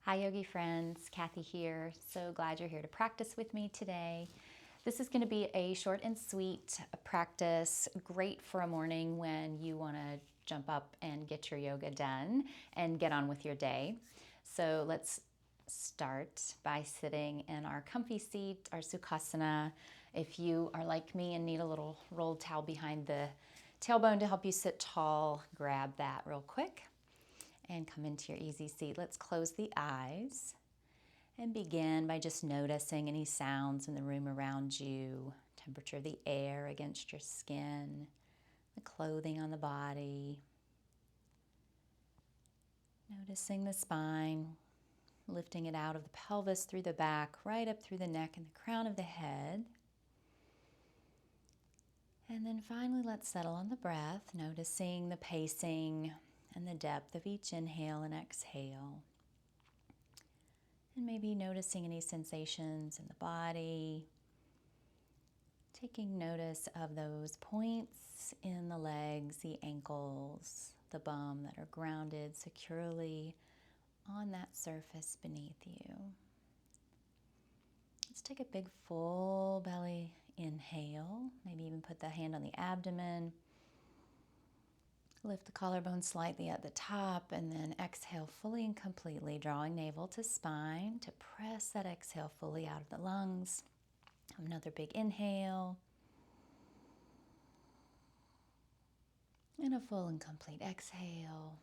Hi yogi friends, Cathy here. So glad you're here to practice with me today. This is going to be a short and sweet practice, great for a morning when you want to jump up and get your yoga done and get on with your day. So let's start by sitting in our comfy seat, our Sukhasana. If you are like me and need a little rolled towel behind the tailbone to help you sit tall, grab that real quick and come into your easy seat. Let's close the eyes and begin by just noticing any sounds in the room around you, temperature of the air against your skin, the clothing on the body. Noticing the spine, lifting it out of the pelvis through the back, right up through the neck and the crown of the head. And then finally, let's settle on the breath, noticing the pacing and the depth of each inhale and exhale. And maybe noticing any sensations in the body. Taking notice of those points in the legs, the ankles, the bum that are grounded securely on that surface beneath you. Let's take a big full belly inhale. Maybe even put the hand on the abdomen. Lift the collarbone slightly at the top and then exhale fully and completely, drawing navel to spine to press that exhale fully out of the lungs. Another big inhale. And a full and complete exhale.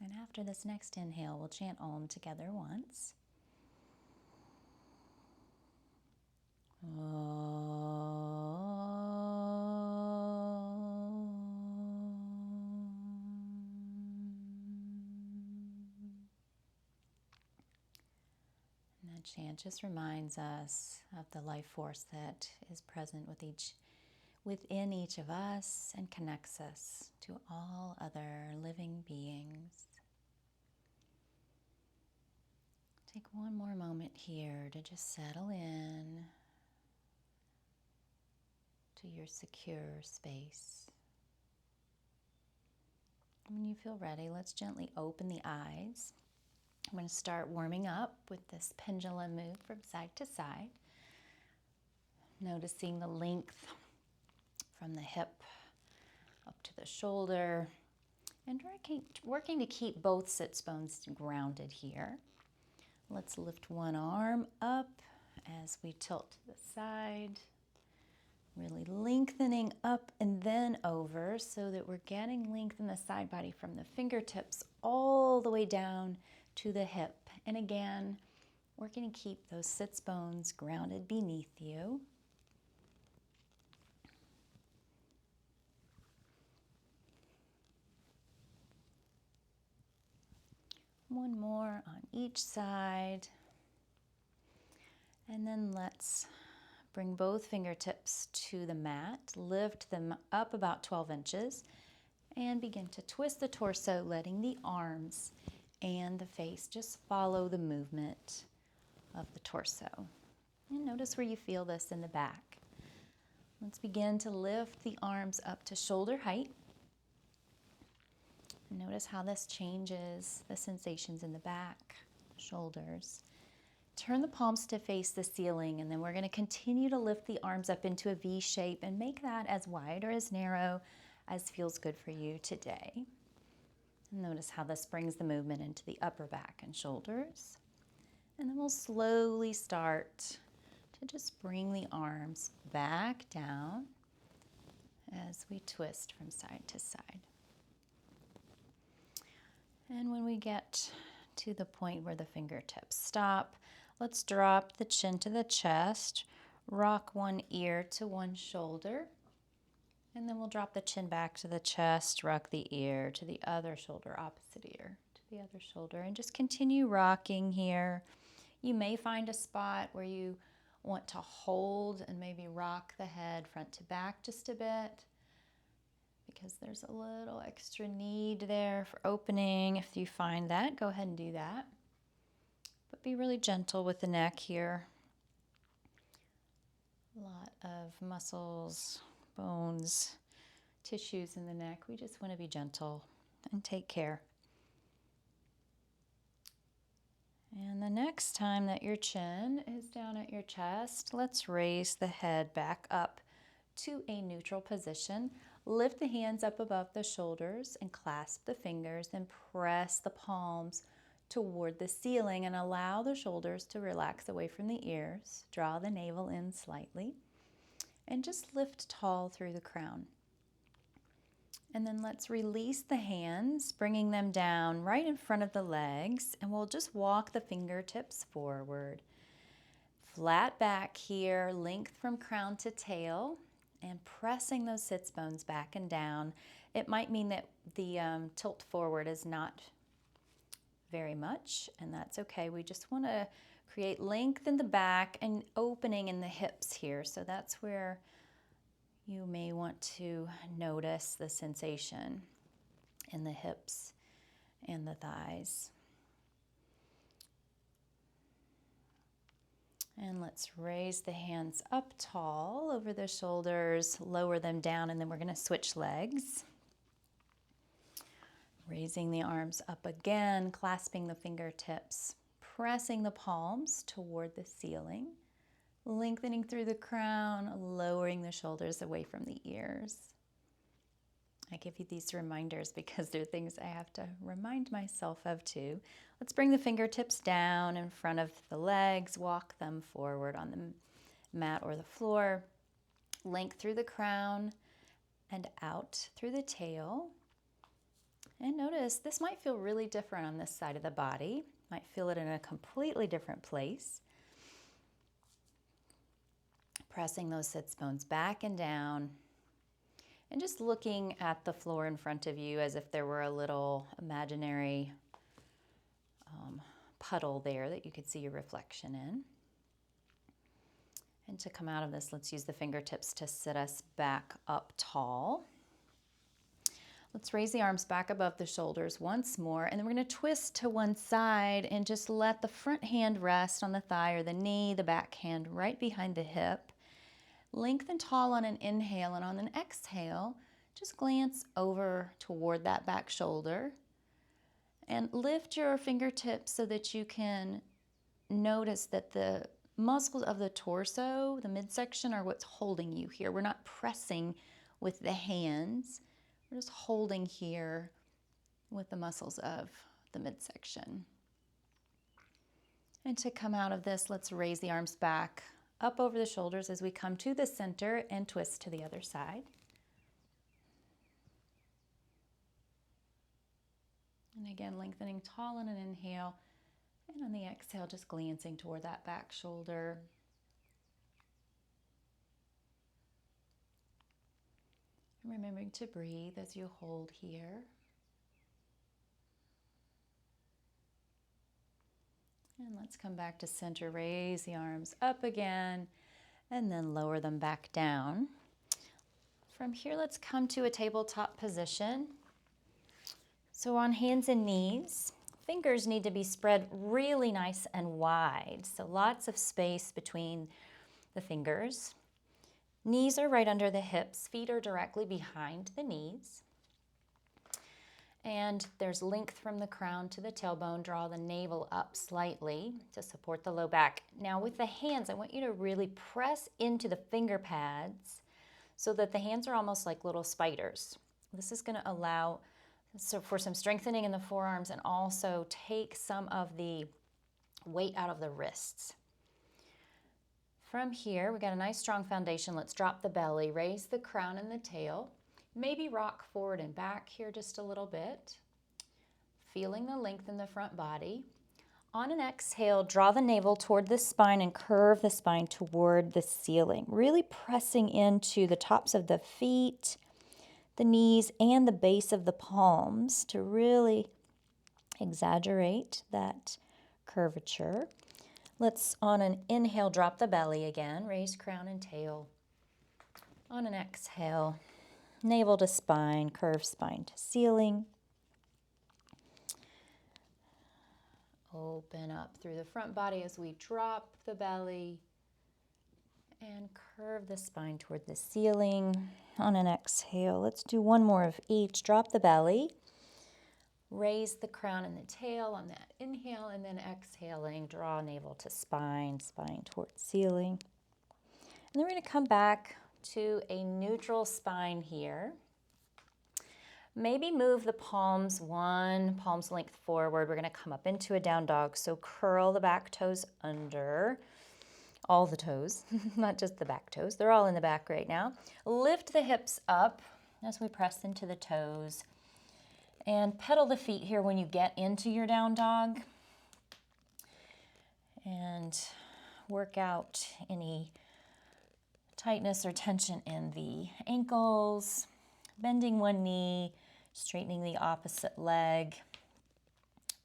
And after this next inhale, we'll chant Om together once. That chant just reminds us of the life force that is present within each of us and connects us to all other living beings. Take one more moment here to just settle in to your secure space. When you feel ready, let's gently open the eyes. I'm going to start warming up with this pendulum move from side to side. Noticing the length from the hip up to the shoulder. And working to keep both sits bones grounded here. Let's lift one arm up as we tilt to the side. Really lengthening up and then over so that we're getting length in the side body from the fingertips all the way down to the hip. And again, working to keep those sits bones grounded beneath you. One more on each side. And then let's bring both fingertips to the mat. Lift them up about 12 inches and begin to twist the torso, letting the arms and the face just follow the movement of the torso. And notice where you feel this in the back. Let's begin to lift the arms up to shoulder height. Notice how this changes the sensations in the back, shoulders. Turn the palms to face the ceiling, and then we're going to continue to lift the arms up into a V shape and make that as wide or as narrow as feels good for you today. Notice how this brings the movement into the upper back and shoulders. And then we'll slowly start to just bring the arms back down as we twist from side to side. And when we get to the point where the fingertips stop, let's drop the chin to the chest, rock one ear to one shoulder, and then we'll drop the chin back to the chest, rock the ear to the other shoulder, opposite ear to the other shoulder, and just continue rocking here. You may find a spot where you want to hold and maybe rock the head front to back just a bit, because there's a little extra need there for opening. If you find that, go ahead and do that. But be really gentle with the neck here. A lot of muscles, bones, tissues in the neck. We just want to be gentle and take care. And the next time that your chin is down at your chest, let's raise the head back up to a neutral position. Lift the hands up above the shoulders and clasp the fingers and press the palms toward the ceiling and allow the shoulders to relax away from the ears. Draw the navel in slightly and just lift tall through the crown. And then let's release the hands, bringing them down right in front of the legs, and we'll just walk the fingertips forward. Flat back here, length from crown to tail, and pressing those sits bones back and down. It might mean that the tilt forward is not very much, and that's okay. We just want to create length in the back and opening in the hips here. So that's where you may want to notice the sensation in the hips and the thighs. And let's raise the hands up tall over the shoulders, lower them down, and then we're going to switch legs. Raising the arms up again, clasping the fingertips, pressing the palms toward the ceiling. Lengthening through the crown, lowering the shoulders away from the ears. I give you these reminders because they're things I have to remind myself of too. Let's bring the fingertips down in front of the legs, walk them forward on the mat or the floor. Length through the crown and out through the tail. And notice this might feel really different on this side of the body. Might feel it in a completely different place. Pressing those sits bones back and down, and just looking at the floor in front of you as if there were a little imaginary puddle there that you could see your reflection in. And to come out of this, let's use the fingertips to sit us back up tall. Let's raise the arms back above the shoulders once more, and then we're going to twist to one side and just let the front hand rest on the thigh or the knee, the back hand right behind the hip. Lengthen tall on an inhale, and on an exhale, just glance over toward that back shoulder and lift your fingertips so that you can notice that the muscles of the torso, the midsection, are what's holding you here. We're not pressing with the hands. We're just holding here with the muscles of the midsection. And to come out of this, let's raise the arms back up over the shoulders as we come to the center and twist to the other side. And again, lengthening tall on an inhale, and on the exhale, just glancing toward that back shoulder. And remembering to breathe as you hold here. And let's come back to center, raise the arms up again, and then lower them back down. From here, let's come to a tabletop position. So on hands and knees, fingers need to be spread really nice and wide, so lots of space between the fingers. Knees are right under the hips, feet are directly behind the knees. And there's length from the crown to the tailbone. Draw the navel up slightly to support the low back. Now with the hands, I want you to really press into the finger pads so that the hands are almost like little spiders. This is going to allow for some strengthening in the forearms and also take some of the weight out of the wrists. From here, we got a nice strong foundation. Let's drop the belly, raise the crown and the tail. Maybe rock forward and back here just a little bit, feeling the length in the front body. On an exhale, draw the navel toward the spine and curve the spine toward the ceiling, really pressing into the tops of the feet, the knees, and the base of the palms to really exaggerate that curvature. Let's, on an inhale, drop the belly again, raise crown and tail. On an exhale, navel to spine, curve spine to ceiling. Open up through the front body as we drop the belly and curve the spine toward the ceiling. On an exhale, let's do one more of each. Drop the belly, Raise the crown and the tail on that inhale, and then exhaling, draw navel to spine, spine towards ceiling. And then we're going to come back to a neutral spine here. Maybe move the palms palm's length forward. We're going to come up into a down dog. So curl the back toes under, all the toes, not just the back toes. They're all in the back right now. Lift the hips up as we press into the toes. And pedal the feet here when you get into your down dog. And work out any tightness or tension in the ankles. Bending one knee, straightening the opposite leg.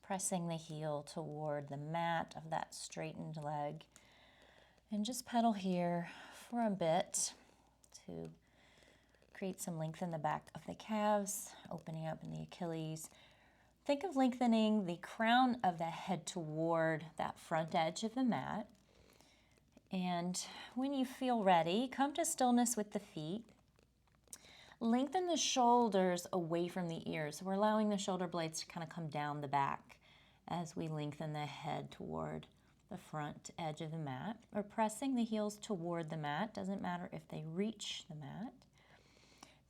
Pressing the heel toward the mat of that straightened leg. And just pedal here for a bit to create some length in the back of the calves, opening up in the Achilles. Think of lengthening the crown of the head toward that front edge of the mat. And when you feel ready, come to stillness with the feet. Lengthen the shoulders away from the ears. So we're allowing the shoulder blades to kind of come down the back as we lengthen the head toward the front edge of the mat, or pressing the heels toward the mat. Doesn't matter if they reach the mat.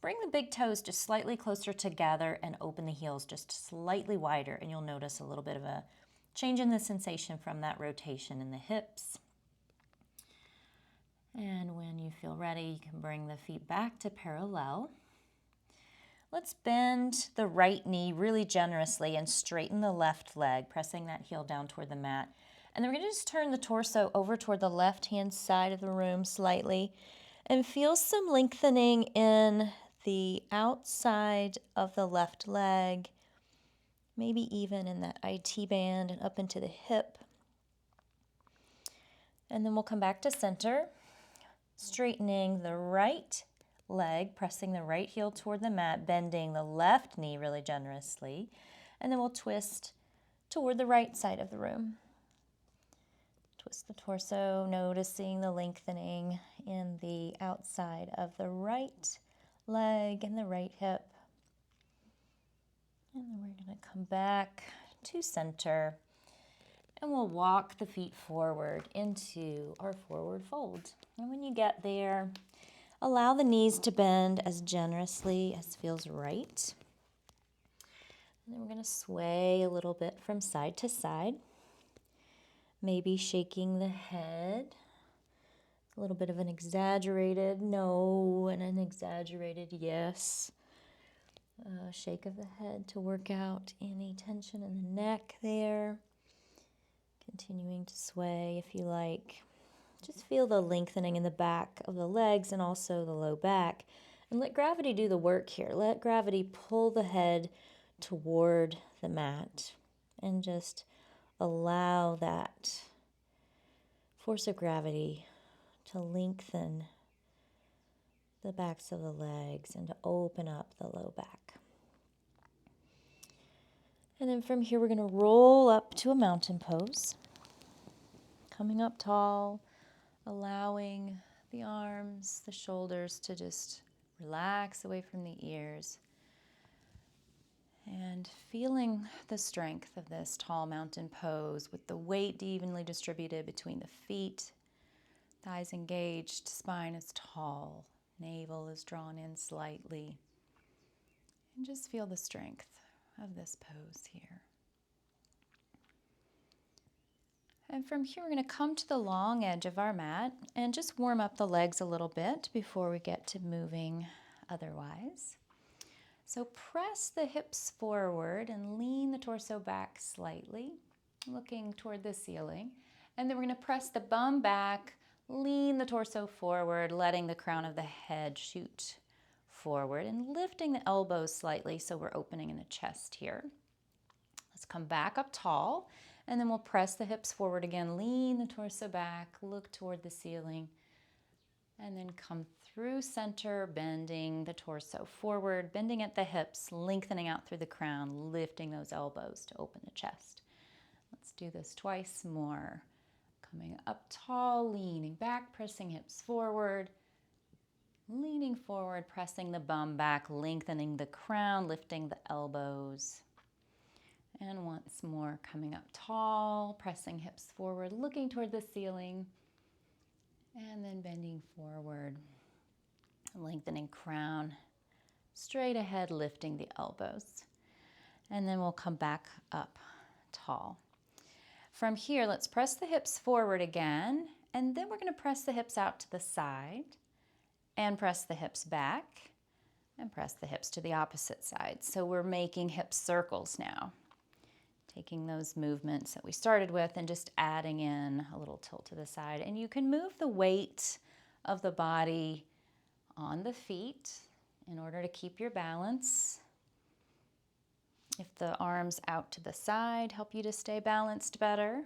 Bring the big toes just slightly closer together and open the heels just slightly wider, and you'll notice a little bit of a change in the sensation from that rotation in the hips. And when you feel ready, you can bring the feet back to parallel. Let's bend the right knee really generously and straighten the left leg, pressing that heel down toward the mat. And then we're going to just turn the torso over toward the left-hand side of the room slightly and feel some lengthening in the outside of the left leg, maybe even in that IT band and up into the hip. And then we'll come back to center, straightening the right leg, pressing the right heel toward the mat, bending the left knee really generously, and then we'll twist toward the right side of the room. Twist the torso, noticing the lengthening in the outside of the right leg and the right hip. And then we're going to come back to center, and we'll walk the feet forward into our forward fold. And when you get there, allow the knees to bend as generously as feels right. And then we're going to sway a little bit from side to side, maybe shaking the head. A little bit of an exaggerated no and an exaggerated yes. Shake of the head to work out any tension in the neck there. Continuing to sway if you like. Just feel the lengthening in the back of the legs and also the low back. And let gravity do the work here. Let gravity pull the head toward the mat. And just allow that force of gravity to lengthen the backs of the legs and to open up the low back. And then from here, we're going to roll up to a mountain pose. Coming up tall, allowing the arms, the shoulders to just relax away from the ears. And feeling the strength of this tall mountain pose with the weight evenly distributed between the feet. Thighs engaged, spine is tall, navel is drawn in slightly. And just feel the strength of this pose here. And from here, we're going to come to the long edge of our mat and just warm up the legs a little bit before we get to moving otherwise. So press the hips forward and lean the torso back slightly, looking toward the ceiling. And then we're going to press the bum back, lean the torso forward, letting the crown of the head shoot forward and lifting the elbows slightly so we're opening in the chest here. Let's come back up tall, and then we'll press the hips forward again, lean the torso back, look toward the ceiling, and then come through center, bending the torso forward, bending at the hips, lengthening out through the crown, lifting those elbows to open the chest. Let's do this twice more. Coming up tall, leaning back, pressing hips forward, leaning forward, pressing the bum back, lengthening the crown, lifting the elbows. And once more, coming up tall, pressing hips forward, looking toward the ceiling, and then bending forward, lengthening crown, straight ahead, lifting the elbows. And then we'll come back up tall. From here, let's press the hips forward again, and then we're going to press the hips out to the side, and press the hips back, and press the hips to the opposite side. So we're making hip circles now. Taking those movements that we started with and just adding in a little tilt to the side. And you can move the weight of the body on the feet in order to keep your balance. If the arms out to the side help you to stay balanced better,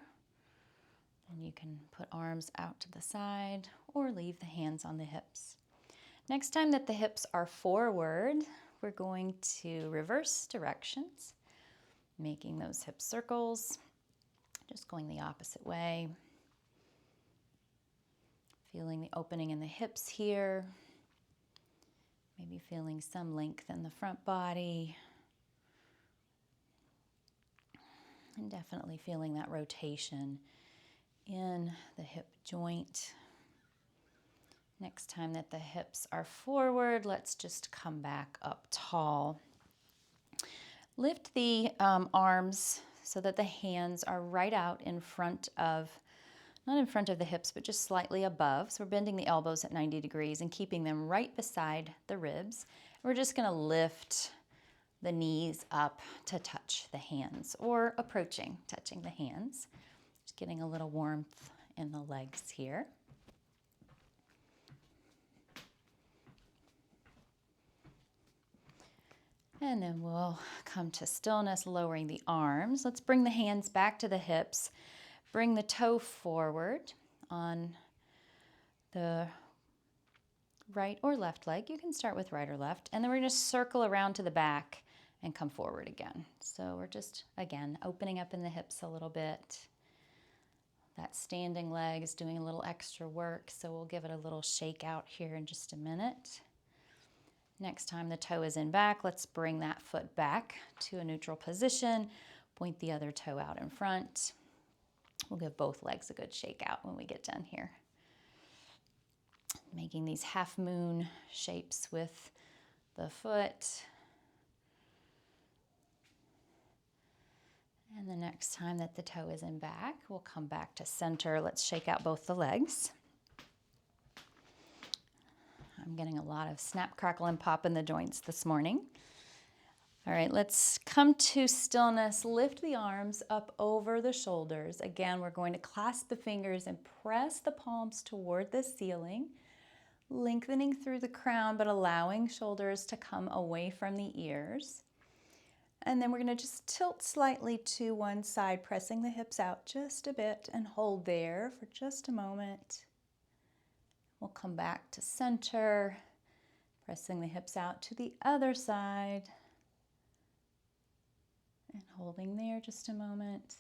then you can put arms out to the side or leave the hands on the hips. Next time that the hips are forward, we're going to reverse directions, making those hip circles, just going the opposite way. Feeling the opening in the hips here, maybe feeling some length in the front body, and definitely feeling that rotation in the hip joint. Next time that the hips are forward, let's just come back up tall. Lift the arms so that the hands are right out in front of, not in front of the hips, but just slightly above. So we're bending the elbows at 90 degrees and keeping them right beside the ribs. We're just going to lift the knees up to touch the hands, or approaching, touching the hands. Just getting a little warmth in the legs here. And then we'll come to stillness, lowering the arms. Let's bring the hands back to the hips. Bring the toe forward on the right or left leg. You can start with right or left. And then we're going to circle around to the back and come forward again. So we're just, again, opening up in the hips a little bit. That standing leg is doing a little extra work, so we'll give it a little shake out here in just a minute. Next time the toe is in back, let's bring that foot back to a neutral position. Point the other toe out in front. We'll give both legs a good shake out when we get done here. Making these half moon shapes with the foot. And the next time that the toe is in back, we'll come back to center. Let's shake out both the legs. I'm getting a lot of snap, crackle, and pop in the joints this morning. All right, let's come to stillness. Lift the arms up over the shoulders. Again, we're going to clasp the fingers and press the palms toward the ceiling, lengthening through the crown, but allowing shoulders to come away from the ears. And then we're going to just tilt slightly to one side, pressing the hips out just a bit, and hold there for just a moment. We'll come back to center, pressing the hips out to the other side, and holding there just a moment.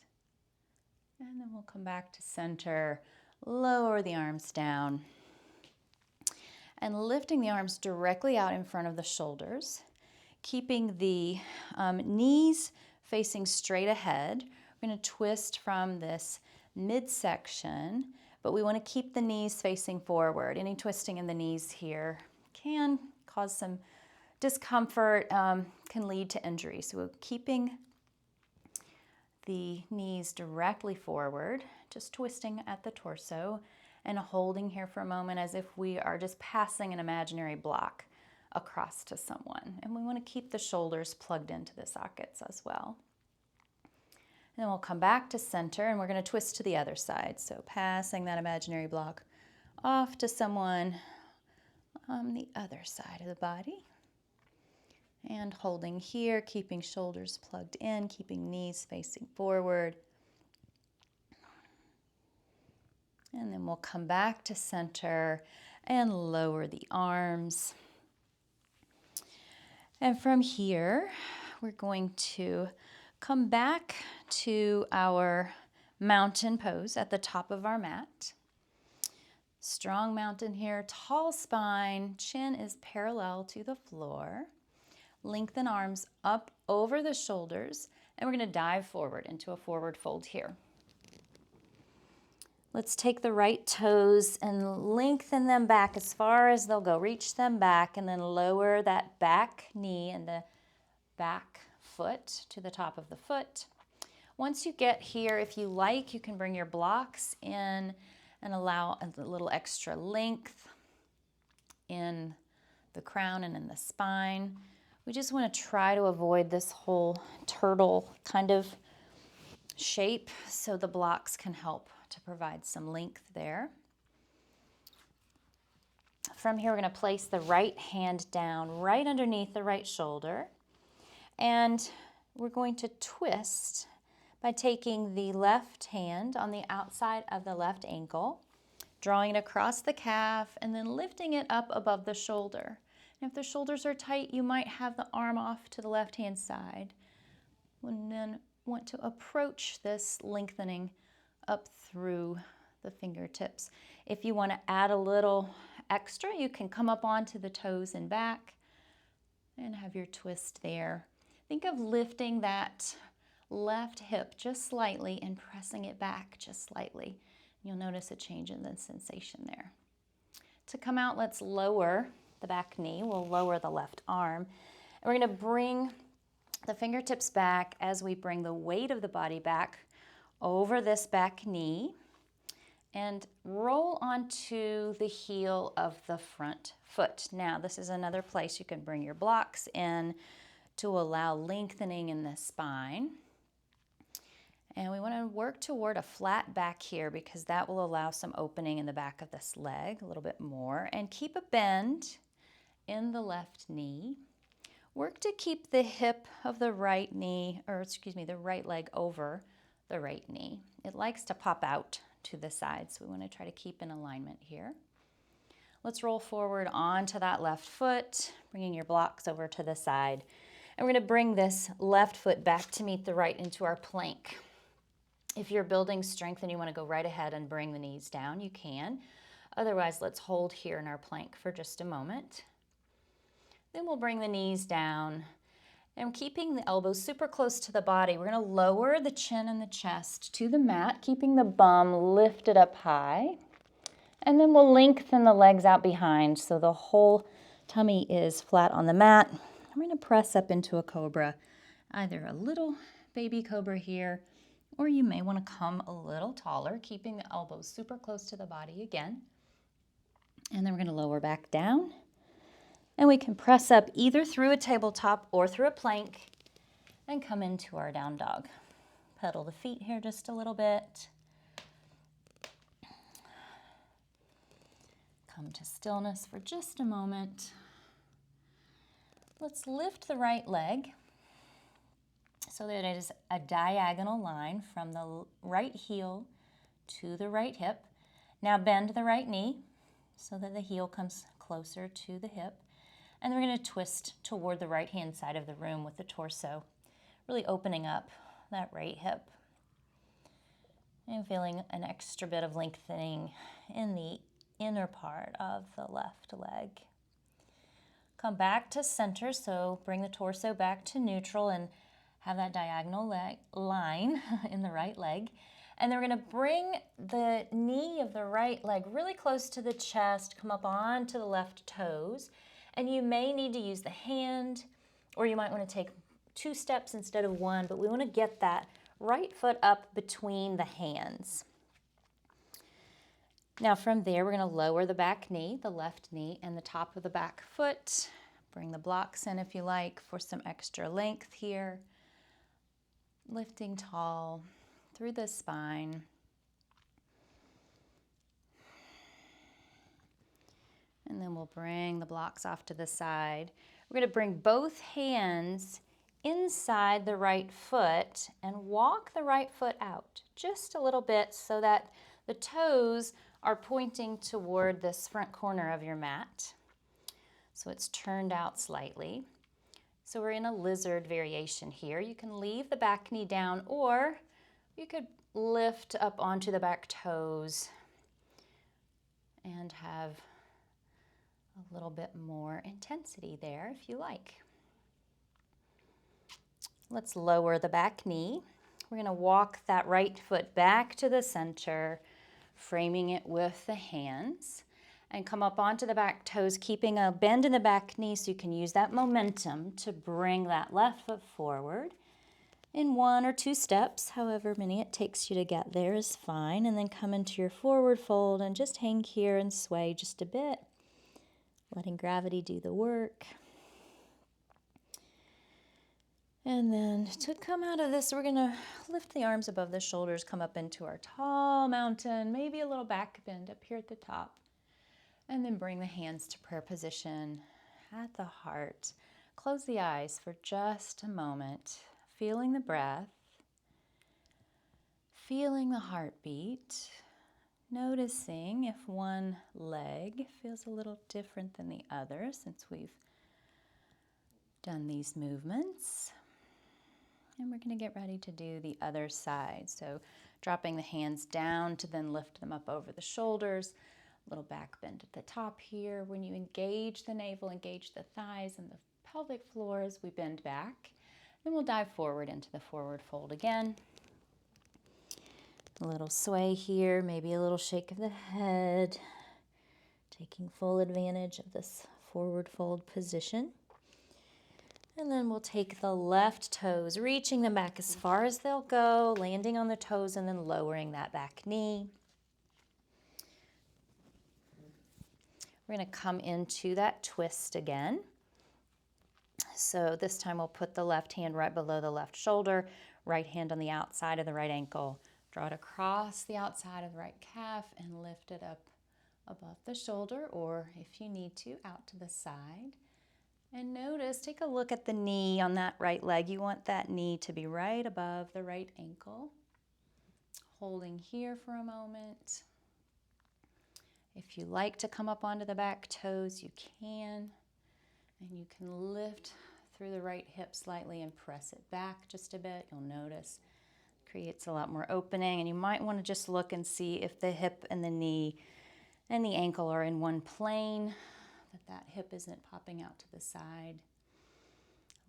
And then we'll come back to center, lower the arms down, and lifting the arms directly out in front of the shoulders, keeping the knees facing straight ahead. We're going to twist from this midsection, but we want to keep the knees facing forward. Any twisting in the knees here can cause some discomfort, can lead to injury. So we're keeping the knees directly forward, just twisting at the torso and holding here for a moment as if we are just passing an imaginary block across to someone. And we want to keep the shoulders plugged into the sockets as well. And then we'll come back to center, and we're going to twist to the other side. So passing that imaginary block off to someone on the other side of the body. And holding here, keeping shoulders plugged in, keeping knees facing forward. And then we'll come back to center and lower the arms. And from here, we're going to come back to our mountain pose at the top of our mat. Strong mountain here, tall spine, chin is parallel to the floor. Lengthen arms up over the shoulders And we're going to dive forward into a forward fold here. Let's take the right toes and lengthen them back as far as they'll go. Reach them back and then lower that back knee and the back foot to the top of the foot. Once you get here, if you like, you can bring your blocks in and allow a little extra length in the crown and in the spine. We just want to try to avoid this whole turtle kind of shape, so the blocks can help to provide some length there. From here, we're going to place the right hand down right underneath the right shoulder, and we're going to twist by taking the left hand on the outside of the left ankle, drawing it across the calf, and then lifting it up above the shoulder. And if the shoulders are tight, you might have the arm off to the left-hand side. And then want to approach this lengthening up through the fingertips. If you want to add a little extra, you can come up onto the toes and back and have your twist there. Think of lifting that left hip just slightly and pressing it back just slightly. You'll notice a change in the sensation there. To come out, let's lower the back knee. We'll lower the left arm. And we're going to bring the fingertips back as we bring the weight of the body back over this back knee and roll onto the heel of the front foot. Now, this is another place you can bring your blocks in to allow lengthening in the spine. And we want to work toward a flat back here because that will allow some opening in the back of this leg a little bit more. And keep a bend in the left knee. Work to keep the hip of the right knee, the right leg over the right knee. It likes to pop out to the side, so we want to try to keep in alignment here. Let's roll forward onto that left foot, bringing your blocks over to the side. And we're going to bring this left foot back to meet the right into our plank. If you're building strength and you want to go right ahead and bring the knees down, you can. Otherwise, let's hold here in our plank for just a moment. Then we'll bring the knees down and keeping the elbows super close to the body. We're going to lower the chin and the chest to the mat, keeping the bum lifted up high. And then we'll lengthen the legs out behind so the whole tummy is flat on the mat. I'm going to press up into a cobra, either a little baby cobra here, or you may want to come a little taller, keeping the elbows super close to the body again. And then we're going to lower back down. And we can press up either through a tabletop or through a plank and come into our down dog. Pedal the feet here just a little bit. Come to stillness for just a moment. Let's lift the right leg so that it is a diagonal line from the right heel to the right hip. Now bend the right knee so that the heel comes closer to the hip. And we're going to twist toward the right-hand side of the room with the torso, really opening up that right hip. And feeling an extra bit of lengthening in the inner part of the left leg. Come back to center, so bring the torso back to neutral and have that diagonal line in the right leg. And then we're going to bring the knee of the right leg really close to the chest, come up onto the left toes. And you may need to use the hand, or you might want to take 2 steps instead of 1, but we want to get that right foot up between the hands. Now from there, we're going to lower the back knee, the left knee, and the top of the back foot. Bring the blocks in if you like for some extra length here. Lifting tall through the spine. And then we'll bring the blocks off to the side. We're going to bring both hands inside the right foot and walk the right foot out just a little bit so that the toes are pointing toward this front corner of your mat. So it's turned out slightly. So we're in a lizard variation here. You can leave the back knee down, or you could lift up onto the back toes and have a little bit more intensity there if you like. Let's lower the back knee. We're going to walk that right foot back to the center, framing it with the hands, and come up onto the back toes, keeping a bend in the back knee so you can use that momentum to bring that left foot forward in 1 or 2 steps. However many it takes you to get there is fine. And then come into your forward fold and just hang here and sway just a bit, letting gravity do the work. And then to come out of this, we're going to lift the arms above the shoulders, come up into our tall mountain, maybe a little back bend up here at the top. And then bring the hands to prayer position at the heart. Close the eyes for just a moment, feeling the breath, feeling the heartbeat, noticing if one leg feels a little different than the other since we've done these movements. And we're going to get ready to do the other side. So dropping the hands down to then lift them up over the shoulders. A little back bend at the top here. When you engage the navel, engage the thighs and the pelvic floor as we bend back. Then we'll dive forward into the forward fold again. A little sway here, maybe a little shake of the head. Taking full advantage of this forward fold position. And then we'll take the left toes, reaching them back as far as they'll go, landing on the toes and then lowering that back knee. We're going to come into that twist again. So this time we'll put the left hand right below the left shoulder, right hand on the outside of the right ankle. Draw it across the outside of the right calf and lift it up above the shoulder, or if you need to, out to the side. And notice, take a look at the knee on that right leg. You want that knee to be right above the right ankle. Holding here for a moment. If you like to come up onto the back toes, you can. And you can lift through the right hip slightly and press it back just a bit. You'll notice it creates a lot more opening. And you might want to just look and see if the hip and the knee and the ankle are in one plane, that hip isn't popping out to the side.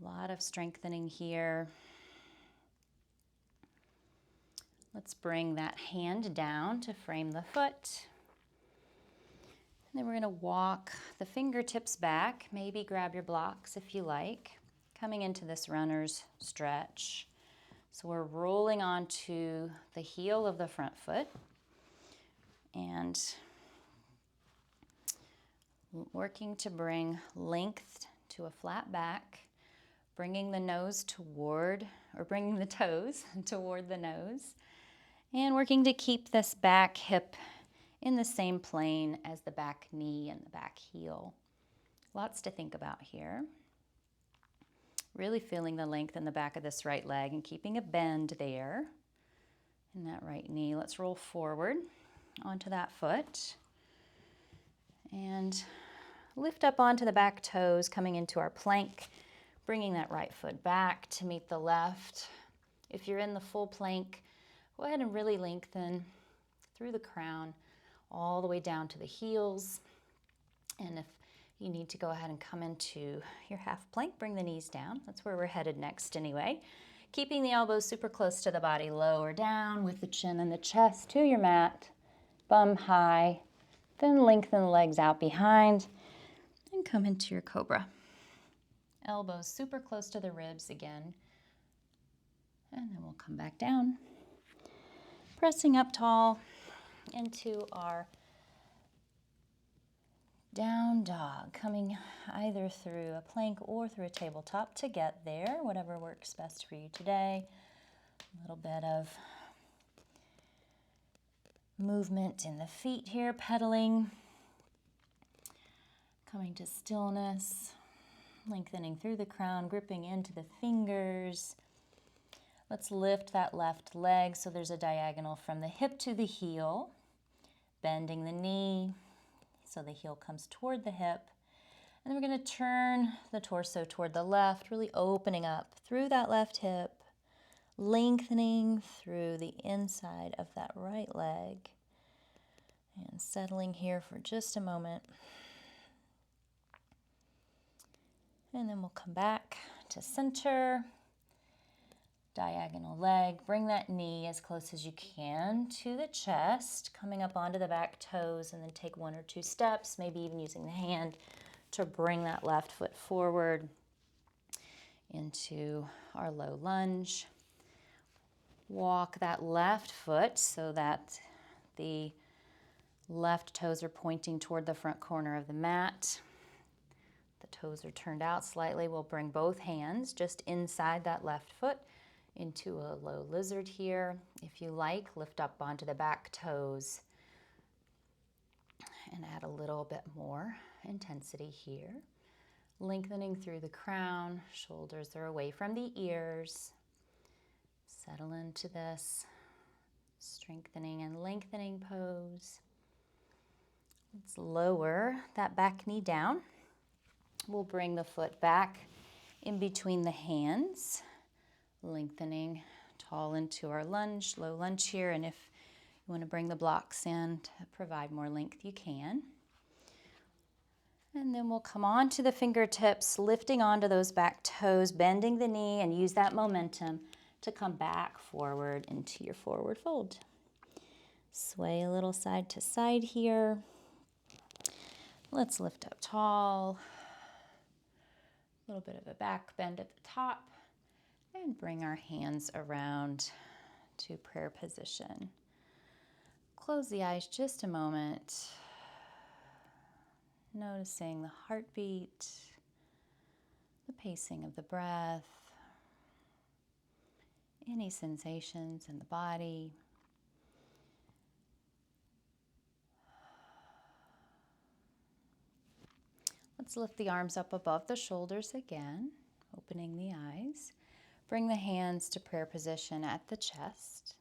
A lot of strengthening here. Let's bring that hand down to frame the foot. And then we're going to walk the fingertips back. Maybe grab your blocks if you like. Coming into this runner's stretch. So we're rolling onto the heel of the front foot. And working to bring length to a flat back, bringing the nose toward, or bringing the toes toward the nose, and working to keep this back hip in the same plane as the back knee and the back heel. Lots to think about here. Really feeling the length in the back of this right leg and keeping a bend there in that right knee. Let's roll forward onto that foot. And lift up onto the back toes, coming into our plank, bringing that right foot back to meet the left. If you're in the full plank, go ahead and really lengthen through the crown all the way down to the heels. And if you need to go ahead and come into your half plank, bring the knees down. That's where we're headed next anyway. Keeping the elbows super close to the body, lower down with the chin and the chest to your mat, bum high. Then lengthen the legs out behind and come into your cobra. Elbows super close to the ribs again. And then we'll come back down. Pressing up tall into our down dog. Coming either through a plank or through a tabletop to get there, whatever works best for you today. A little bit of movement in the feet here, pedaling, coming to stillness, lengthening through the crown, gripping into the fingers. Let's lift that left leg so there's a diagonal from the hip to the heel, bending the knee so the heel comes toward the hip. And then we're going to turn the torso toward the left, really opening up through that left hip, lengthening through the inside of that right leg, and settling here for just a moment. And then we'll come back to center, diagonal leg. Bring that knee as close as you can to the chest, coming up onto the back toes, and then take 1 or 2 steps, maybe even using the hand to bring that left foot forward into our low lunge. Walk that left foot so that the left toes are pointing toward the front corner of the mat. The toes are turned out slightly. We'll bring both hands just inside that left foot into a low lizard here. If you like, lift up onto the back toes and add a little bit more intensity here. Lengthening through the crown, shoulders are away from the ears. Settle into this strengthening and lengthening pose. Let's lower that back knee down. We'll bring the foot back in between the hands, lengthening tall into our lunge, low lunge here. And if you want to bring the blocks in to provide more length, you can. And then we'll come on to the fingertips, lifting onto those back toes, bending the knee, and use that momentum to come back forward into your forward fold. Sway a little side to side here. Let's lift up tall. A little bit of a back bend at the top. And bring our hands around to prayer position. Close the eyes just a moment. Noticing the heartbeat, the pacing of the breath, any sensations in the body. Let's lift the arms up above the shoulders again, opening the eyes. Bring the hands to prayer position at the chest.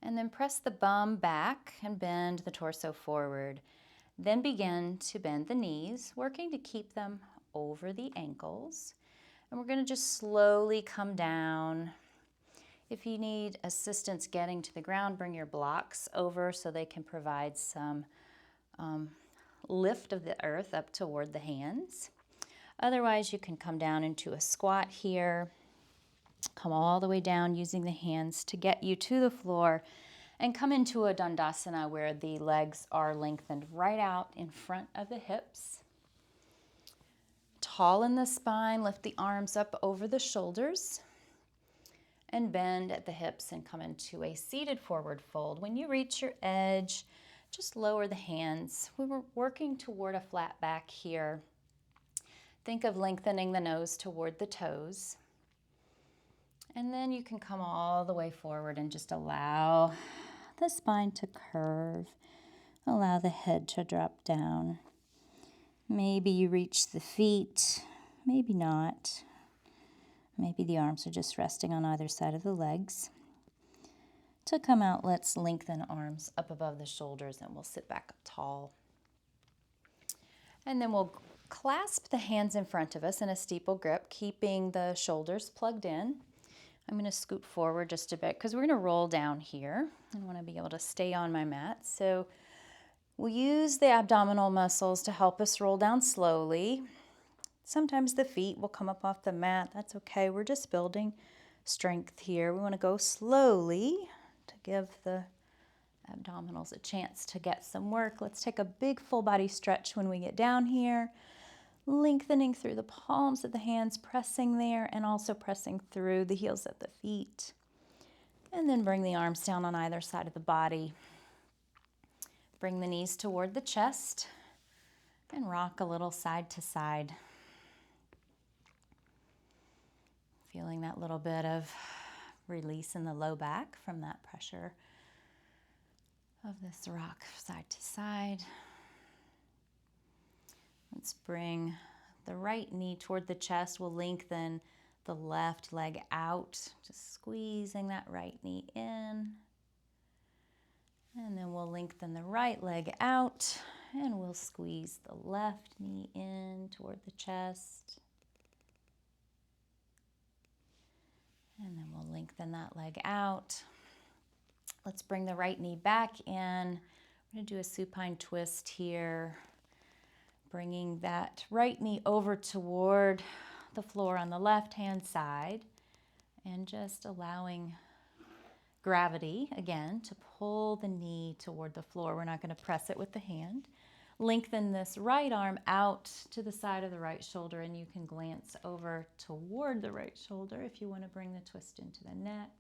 And then press the bum back and bend the torso forward. Then begin to bend the knees, working to keep them over the ankles. And we're going to just slowly come down. If you need assistance getting to the ground, bring your blocks over so they can provide some lift of the earth up toward the hands. Otherwise, you can come down into a squat here. Come all the way down using the hands to get you to the floor and come into a Dandasana where the legs are lengthened right out in front of the hips. Tall in the spine, lift the arms up over the shoulders and bend at the hips and come into a seated forward fold. When you reach your edge, just lower the hands. We were working toward a flat back here. Think of lengthening the nose toward the toes. And then you can come all the way forward and just allow the spine to curve. Allow the head to drop down. Maybe you reach the feet, maybe not. Maybe the arms are just resting on either side of the legs. To come out, let's lengthen arms up above the shoulders and we'll sit back up tall. And then we'll clasp the hands in front of us in a steeple grip, keeping the shoulders plugged in. I'm going to scoot forward just a bit because we're going to roll down here. I want to be able to stay on my mat. So we'll use the abdominal muscles to help us roll down slowly. Sometimes the feet will come up off the mat. That's okay. We're just building strength here. We want to go slowly to give the abdominals a chance to get some work. Let's take a big full body stretch when we get down here. Lengthening through the palms of the hands, pressing there, and also pressing through the heels of the feet. And then bring the arms down on either side of the body. Bring the knees toward the chest and rock a little side to side. Feeling that little bit of release in the low back from that pressure of this rock side to side. Let's bring the right knee toward the chest. We'll lengthen the left leg out, just squeezing that right knee in. And then we'll lengthen the right leg out and we'll squeeze the left knee in toward the chest. And then we'll lengthen that leg out. Let's bring the right knee back in. We're going to do a supine twist here. Bringing that right knee over toward the floor on the left-hand side And just allowing gravity, again, to pull the knee toward the floor. We're not going to press it with the hand. Lengthen this right arm out to the side of the right shoulder, and you can glance over toward the right shoulder if you want to bring the twist into the neck.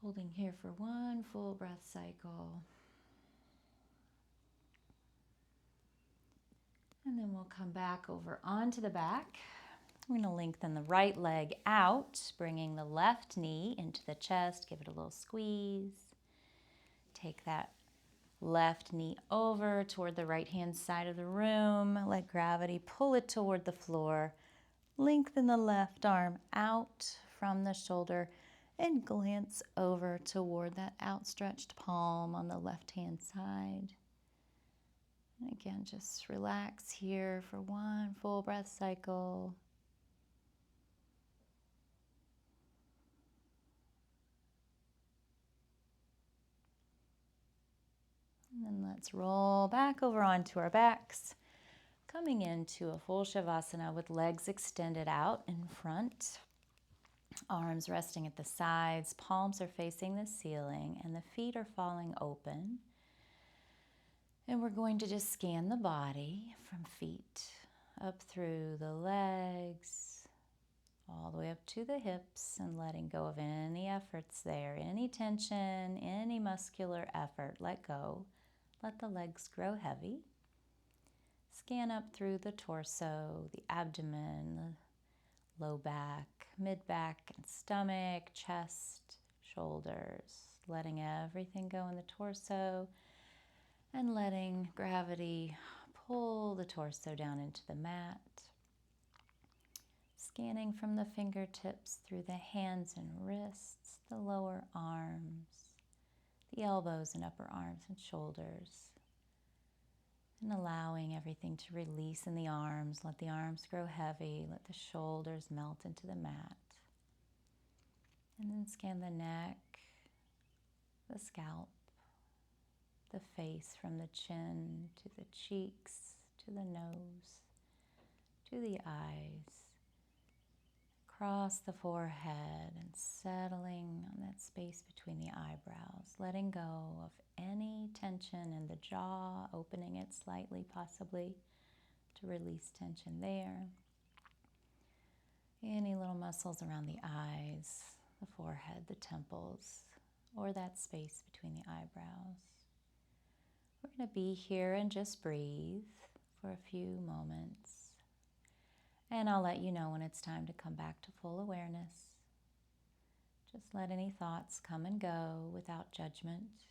Holding here for one full breath cycle. And then we'll come back over onto the back. We're going to lengthen the right leg out, bringing the left knee into the chest. Give it a little squeeze. Take that left knee over toward the right-hand side of the room. Let gravity pull it toward the floor. Lengthen the left arm out from the shoulder and glance over toward that outstretched palm on the left-hand side. And again, just relax here for one full breath cycle. And then let's roll back over onto our backs, coming into a full Shavasana with legs extended out in front, arms resting at the sides, palms are facing the ceiling, and the feet are falling open. And we're going to just scan the body from feet up through the legs, all the way up to the hips, and letting go of any efforts there, any tension, any muscular effort. Let go. Let the legs grow heavy. Scan up through the torso, the abdomen, the low back, mid-back and stomach, chest, shoulders, letting everything go in the torso and letting gravity pull the torso down into the mat. Scanning from the fingertips through the hands and wrists, the lower arms, the elbows and upper arms and shoulders. And allowing everything to release in the arms. Let the arms grow heavy. Let the shoulders melt into the mat. And then scan the neck, the scalp, the face from the chin to the cheeks, to the nose, to the eyes, across the forehead, and settling on that space between the eyebrows, letting go of any tension in the jaw, opening it slightly possibly to release tension there. Any little muscles around the eyes, the forehead, the temples, or that space between the eyebrows. We're going to be here and just breathe for a few moments. And I'll let you know when it's time to come back to full awareness. Just let any thoughts come and go without judgment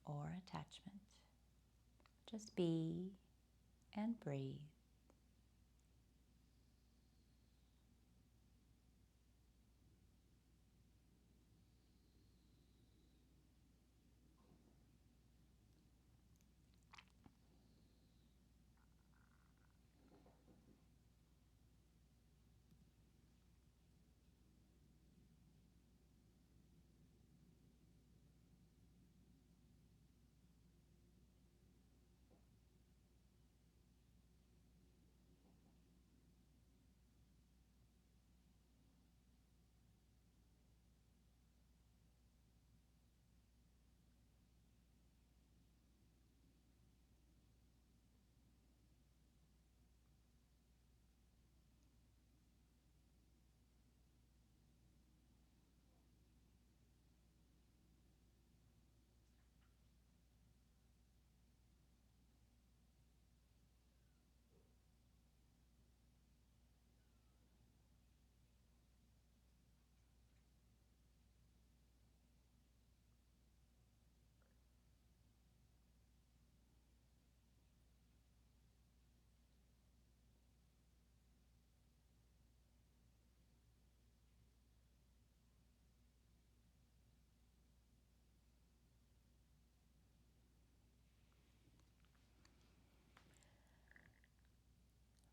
or attachment. Just be and breathe.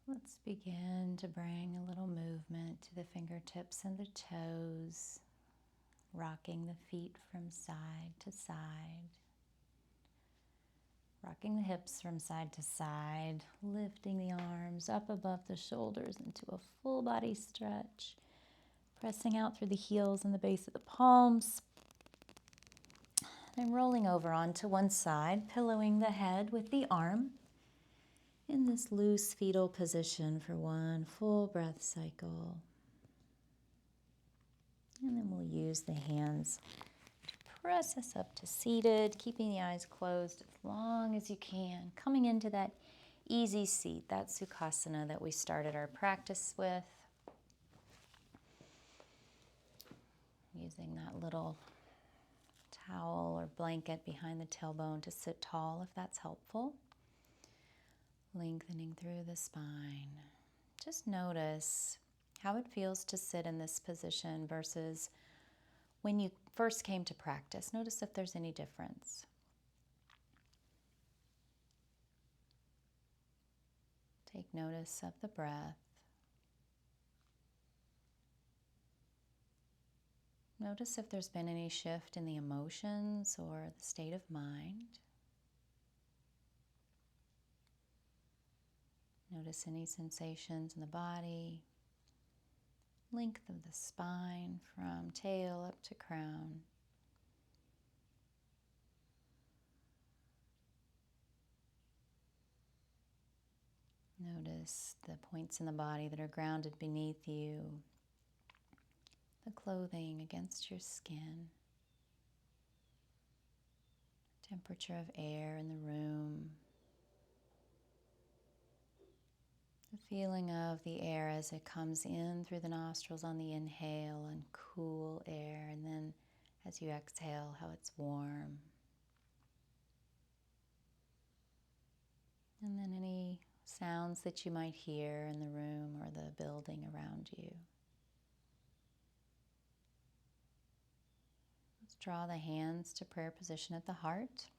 Let's begin to bring a little movement to the fingertips and the toes, rocking the feet from side to side, rocking the hips from side to side, lifting the arms up above the shoulders into a full body stretch, Pressing out through the heels and the base of the palms. And rolling over onto one side, pillowing the head with the arm in this loose fetal position for one full breath cycle. And then we'll use the hands to press us up to seated, keeping the eyes closed as long as you can. Coming into that easy seat, that Sukhasana that we started our practice with. Using that little towel or blanket behind the tailbone to sit tall if that's helpful. Lengthening through the spine. Just notice how it feels to sit in this position versus when you first came to practice. Notice if there's any difference. Take notice of the breath. Notice if there's been any shift in the emotions or the state of mind. Notice any sensations in the body, length of the spine from tail up to crown. Notice the points in the body that are grounded beneath you, the clothing against your skin, temperature of air in the room, the feeling of the air as it comes in through the nostrils on the inhale and cool air, and then as you exhale, how it's warm. And then any sounds that you might hear in the room or the building around you. Let's draw the hands to prayer position at the heart.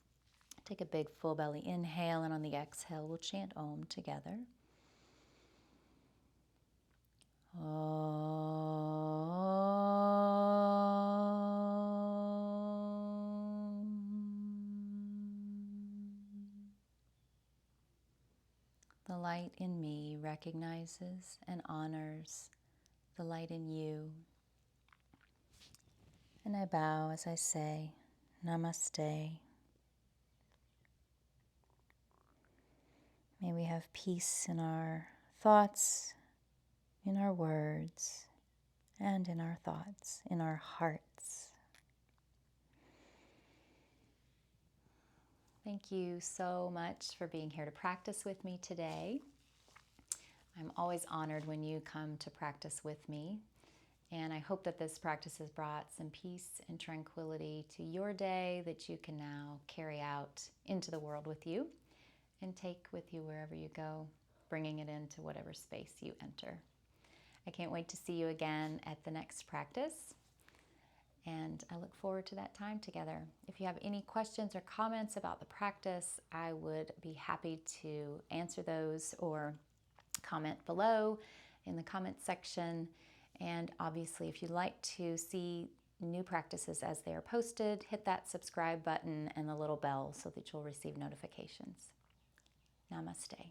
Take a big full belly inhale, and on the exhale, we'll chant Om together. The light in me recognizes and honors the light in you. And I bow as I say, Namaste. May we have peace in our thoughts, in our words, and in our thoughts, in our hearts. Thank you so much for being here to practice with me today. I'm always honored when you come to practice with me, and I hope that this practice has brought some peace and tranquility to your day that you can now carry out into the world with you and take with you wherever you go, bringing it into whatever space you enter. I can't wait to see you again at the next practice, and I look forward to that time together. If you have any questions or comments about the practice, I would be happy to answer those or comment below in the comment section. And obviously, if you'd like to see new practices as they are posted, hit that subscribe button and the little bell so that you'll receive notifications. Namaste.